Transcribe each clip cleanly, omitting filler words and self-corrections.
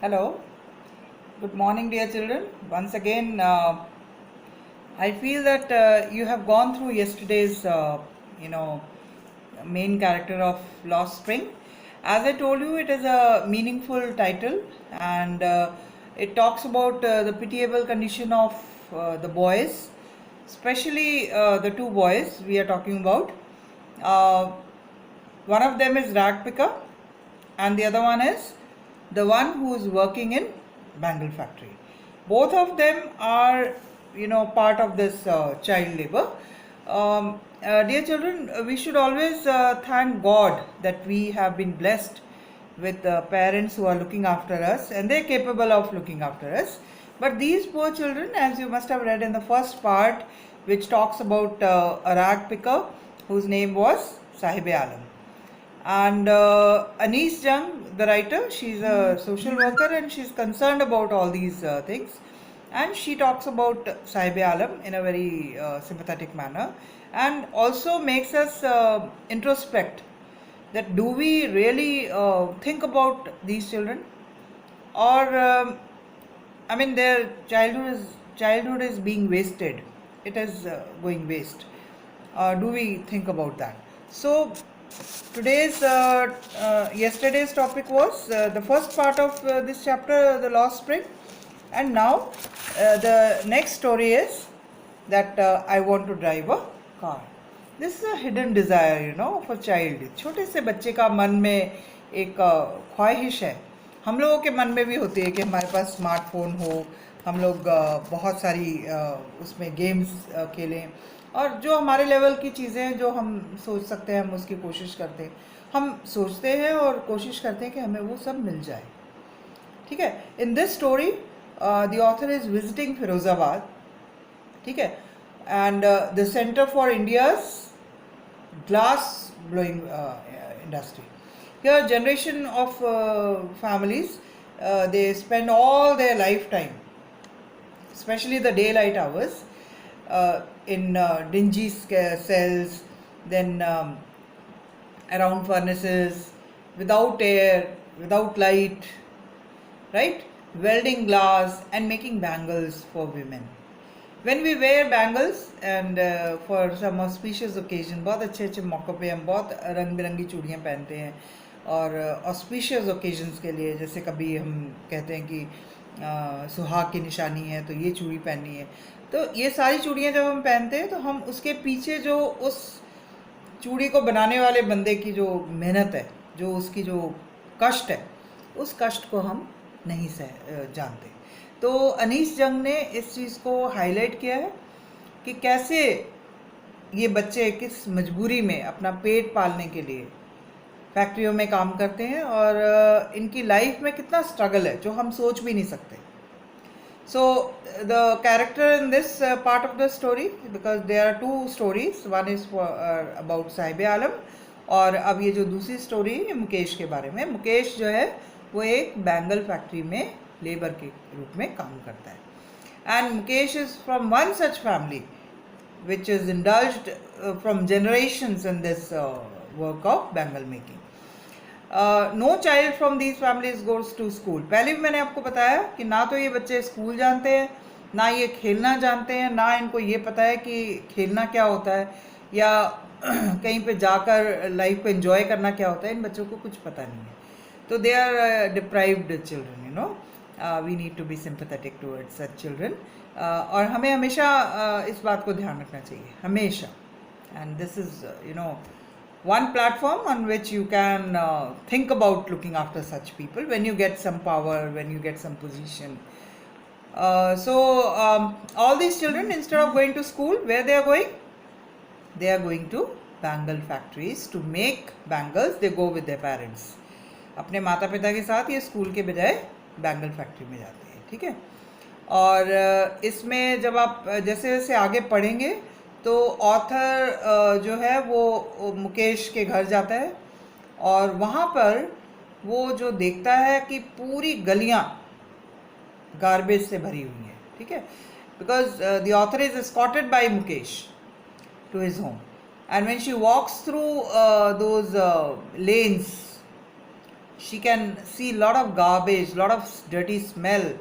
Hello, good morning, dear children. Once again, I feel that you have gone through yesterday's, main character of Lost Spring. As I told you, it is a meaningful title and it talks about the pitiable condition of the boys, especially the two boys we are talking about. Uh, One of them is rag picker and the other one is the one who is working in bangle factory. Both of them are part of this child labor. Dear children, we should always thank God that we have been blessed with parents who are looking after us and they're capable of looking after us. But these poor children, as you must have read in the first part, which talks about a rag picker whose name was Sahib Alam. And Anis Jung, the writer, she's a social worker and she's concerned about all these things. And she talks about Sahib Alam in a very sympathetic manner and also makes us introspect that do we really think about these children or their childhood is being wasted. It is going waste. Do we think about that? So yesterday's topic was the first part of this chapter, the Lost Spring, and now the next story is that I want to drive a car. This is a hidden desire, of a child. छोटे से बच्चे का मन में एक ख्वाहिश है. हम लोगों के मन में भी होती है कि हमारे पास स्मार्टफोन हो, हम लोग बहुत सारी उसमें गेम्स खेलें और जो हमारे लेवल की चीज़ें हैं जो हम सोच सकते हैं हम उसकी कोशिश करते हैं. हम सोचते हैं और कोशिश करते हैं कि हमें वो सब मिल जाए. ठीक है. In this story the author is visiting Firozabad. ठीक है. And the centre for India's glass blowing industry. Here generation of families, they spend all their lifetime, especially the daylight hours, in dingy cells, then around furnaces, without air, without light, right? Welding glass and making bangles for women. When we wear bangles and for some auspicious occasion, बहुत अच्छे अच्छे मौक़ों पे हम बहुत रंग बिरंगी चूड़ियाँ पहनते हैं और auspicious occasions के लिए, जैसे कभी हम कहते हैं कि सुहाग की निशानी है तो ये चूड़ी पहननी है, तो ये सारी चूड़ियाँ जब हम पहनते हैं तो हम उसके पीछे जो उस चूड़ी को बनाने वाले बंदे की जो मेहनत है, जो उसकी जो कष्ट है, उस कष्ट को हम नहीं जानते. तो अनीस जंग ने इस चीज़ को हाईलाइट किया है कि कैसे ये बच्चे किस मजबूरी में अपना पेट पालने के लिए फैक्ट्रियों में काम करते हैं और इनकी लाइफ में कितना स्ट्रगल है जो हम सोच भी नहीं सकते. So the character in this part of the story, because there are two stories, one is about Sahib Alam और अब ये जो दूसरी स्टोरी है मुकेश के बारे में. मुकेश जो है वो एक बैंगल फैक्ट्री में लेबर के रूप में काम करता है. And Mukesh is from one such family which is indulged from generations in this work of bangle making. No child from these families goes to school. पहले भी मैंने आपको बताया कि ना तो ये बच्चे स्कूल जानते हैं, ना ये खेलना जानते हैं, ना इनको ये पता है कि खेलना क्या होता है या कहीं पे जाकर लाइफ को एंजॉय करना क्या होता है. इन बच्चों को कुछ पता नहीं है. तो they are deprived children. We need to be sympathetic towards such children. और हमें हमेशा इस बात को ध्यान रखना चाहिए, हमेशा. And this is, one platform on which you can think about looking after such people when you get some power, when you get some position. All these children, instead of going to school, where they are going? They are going to bangle factories to make bangles. They go with their parents. अपने माता पिता के साथ ये school के बजाय bangle factory में जाते हैं. ठीक है. और इसमें जब आप जैसे जैसे आगे पढ़ेंगे तो ऑथर जो है वो मुकेश के घर जाता है और वहाँ पर वो जो देखता है कि पूरी गलियाँ गार्बेज से भरी हुई हैं. ठीक है. Because the author is escorted by Mukesh to his home and when she walks through those lanes, she can see lot of garbage, lot of dirty smell,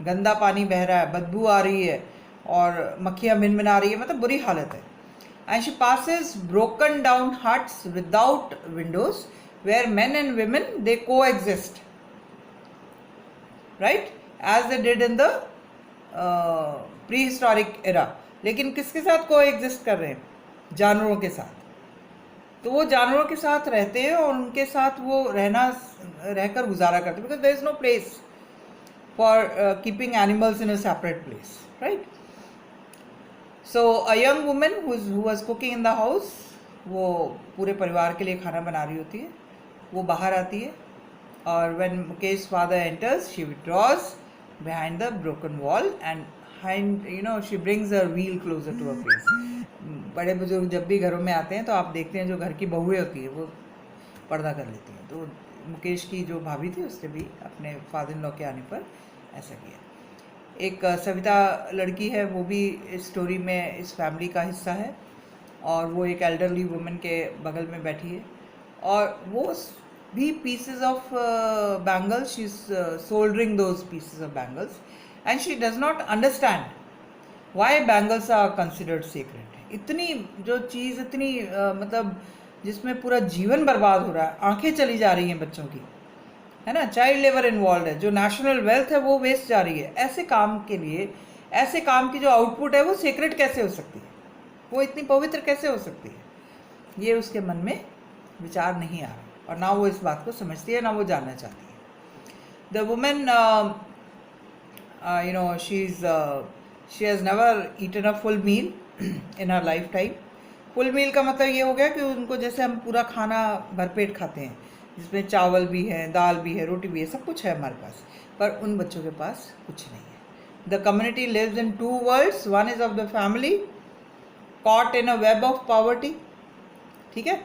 गंदा पानी बह रहा है, बदबू आ रही है और मक्खियाँ मिनमिना रही है, मतलब बुरी हालत है. And she passes broken down huts without windows where men and women they coexist, right, as they did in the prehistoric era. लेकिन किसके साथ coexist कर रहे हैं? जानवरों के साथ. तो वो जानवरों के साथ रहते हैं और उनके साथ वो रहकर गुजारा करते हैं, because there is no place for keeping animals in a separate place, right? So a young woman who was cooking in the house, वो पूरे परिवार के लिए खाना बना रही होती है, वो बाहर आती है और when Mukesh's father enters, she withdraws behind the broken wall and she brings her wheel closer to her face. बड़े बुजुर्ग जब भी घरों में आते हैं तो आप देखते हैं जो घर की बहुएं होती है वो पर्दा कर लेती हैं. तो मुकेश की जो भाभी थी उसने भी अपने फादर इन लॉ के आने पर ऐसा किया. एक सविता लड़की है, वो भी इस स्टोरी में इस फैमिली का हिस्सा है और वो एक एल्डरली वुमेन के बगल में बैठी है और वो भी pieces of bangles, she is soldering those pieces of bangles and she does not understand why bangles are considered secret. इतनी जो चीज़ इतनी मतलब जिसमें पूरा जीवन बर्बाद हो रहा है, आंखें चली जा रही हैं बच्चों की, है ना, चाइल्ड लेबर इन्वॉल्व है, जो नेशनल वेल्थ है वो वेस्ट जा रही है. ऐसे काम के लिए, ऐसे काम की जो आउटपुट है वो सीक्रेट कैसे हो सकती है, वो इतनी पवित्र कैसे हो सकती है, ये उसके मन में विचार नहीं आ रहा और ना वो इस बात को समझती है ना वो जानना चाहती है. The women she has never eaten a full meal in her life time. Full meal का मतलब ये हो गया कि उनको जैसे हम पूरा खाना भरपेट खाते हैं जिसमें चावल भी है, दाल भी है, रोटी भी है, सब कुछ है हमारे पास, पर उन बच्चों के पास कुछ नहीं है. The community lives in two worlds, one is of the family caught in a web of poverty, ठीक है,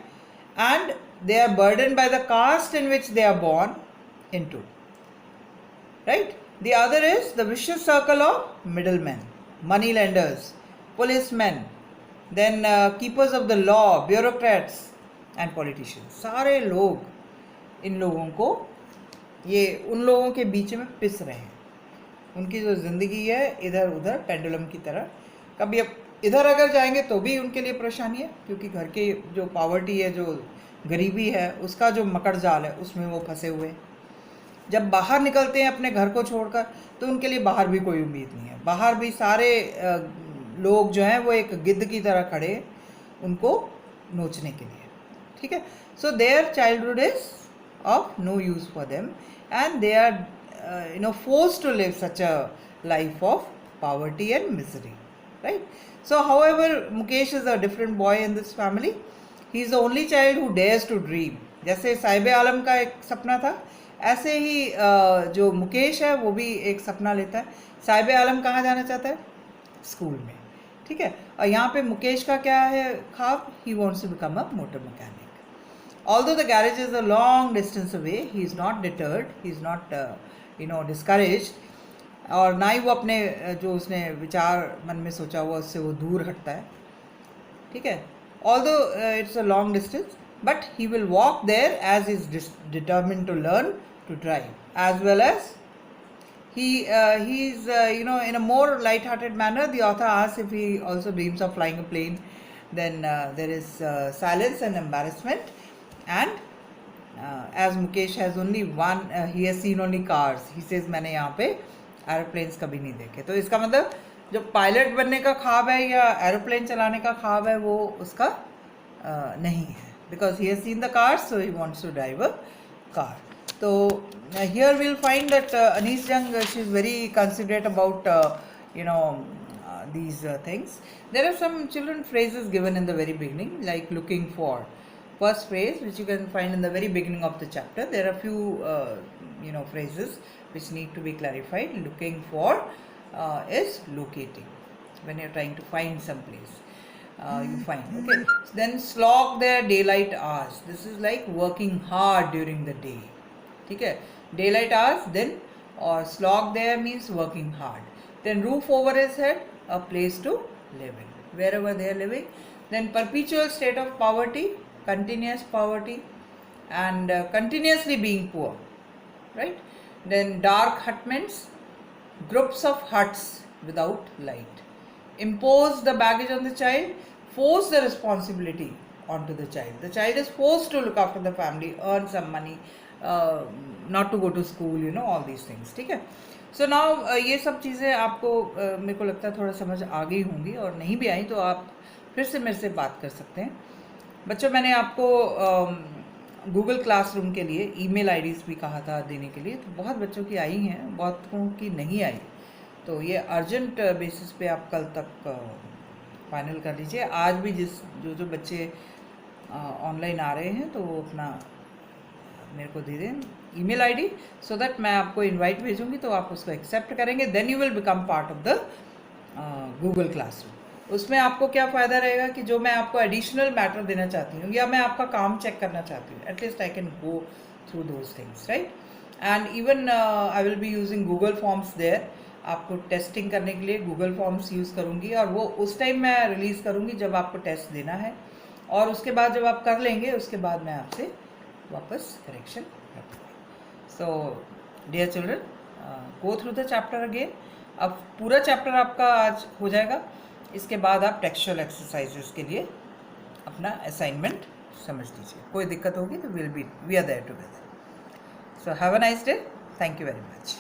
and they are burdened by the caste in which they are born into, right. The other is the vicious circle of middlemen, money lenders, policemen, then keepers of the law, bureaucrats and politicians. सारे लोग इन लोगों को, ये उन लोगों के बीच में पिस रहे हैं. उनकी जो ज़िंदगी है इधर उधर पेंडुलम की तरह, कभी अब इधर अगर जाएंगे तो भी उनके लिए परेशानी है क्योंकि घर के जो पावर्टी है, जो गरीबी है, उसका जो मकड़ जाल है उसमें वो फंसे हुए हैं. जब बाहर निकलते हैं अपने घर को छोड़कर तो उनके लिए बाहर भी कोई उम्मीद नहीं है. बाहर भी सारे लोग जो हैं वो एक गिद्ध की तरह खड़े उनको नोचने के लिए, ठीक है. So their childhood is of no use for them and they are forced to live such a life of poverty and misery, right. So however Mukesh is a different boy in this family. He is the only child who dares to dream. जैसे साहिब आलम का एक सपना था, ऐसे ही जो मुकेश है वो भी एक सपना लेता है. साहिब आलम कहाँ जाना चाहता है? स्कूल में, ठीक है. और यहाँ पे मुकेश का क्या है ख्वाब? He wants to become a motor mechanic. Although the garage is a long distance away, he is not deterred, he is not discouraged, और ना ही वो अपने जो उसने विचार मन में सोचा हुआ उससे वो दूर हटता है, ठीक है. Although it's a long distance, but he will walk there as he is determined to learn to drive, as well as he is in a more light-hearted manner. The author asks if he also dreams of flying a plane. Then there is silence and embarrassment, and as Mukesh has only one, he has seen only cars. He says मैंने यहाँ पे aeroplanes कभी नहीं देखे. तो इसका मतलब जो पायलट बनने का ख्वाब है या एरोप्लेन चलाने का ख्वाब है वो उसका नहीं है, because he has seen the cars, so he wants to drive a car. तो here we'll find that Anees Jung, she is very considerate about these things. There are some children phrases given in the very beginning, like looking for. First phrase, which you can find in the very beginning of the chapter. There are few phrases which need to be clarified. Looking for is locating. When you're trying to find some place, you find. Okay. Then slog their daylight hours. This is like working hard during the day. Okay. Daylight hours, then, or slog there means working hard. Then roof over his head, a place to live in, wherever they are living. Then perpetual state of poverty, continuous poverty, and continuously being poor. right? Then dark hut means groups of huts without light. Impose the baggage on the child, force the responsibility onto the child. The child is forced to look after the family, earn some money, not to go to school, you know, all these things. ठीक है. So now ये सब चीज़ें आपको मेरे को लगता है थोड़ा समझ आ गई होंगी, और नहीं भी आई तो आप फिर से मेरे से बात कर सकते हैं. बच्चों, मैंने आपको गूगल क्लासरूम के लिए ईमेल आईडीज़ भी कहा था देने के लिए, तो बहुत बच्चों की आई हैं, बहुतों की नहीं आई. तो ये अर्जेंट बेसिस पे आप कल तक फाइनल कर लीजिए. आज भी जो बच्चे ऑनलाइन आ रहे हैं तो वो अपना मेरे को दे दें ईमेल आईडी, सो दैट मैं आपको इनवाइट भेजूंगी तो आप उसको एक्सेप्ट करेंगे. Then you will become part of the Google classroom. उसमें आपको क्या फ़ायदा रहेगा कि जो मैं आपको एडिशनल मैटर देना चाहती हूँ या मैं आपका काम चेक करना चाहती हूँ, at least I can go through those things, right? And even I will be using Google forms there. आपको टेस्टिंग करने के लिए गूगल फॉर्म्स यूज़ करूँगी, और वो उस टाइम मैं रिलीज़ करूँगी जब आपको टेस्ट देना है, और उसके बाद जब आप कर लेंगे उसके बाद मैं आपसे वापस करेक्शन कर दूँगी. So dear children, go through the chapter again. अब पूरा चैप्टर आपका आज हो जाएगा. इसके बाद आप टेक्सचुअल एक्सरसाइजेस के लिए अपना असाइनमेंट समझ लीजिए. कोई दिक्कत होगी तो we are there together. So have a nice day. Thank you very much.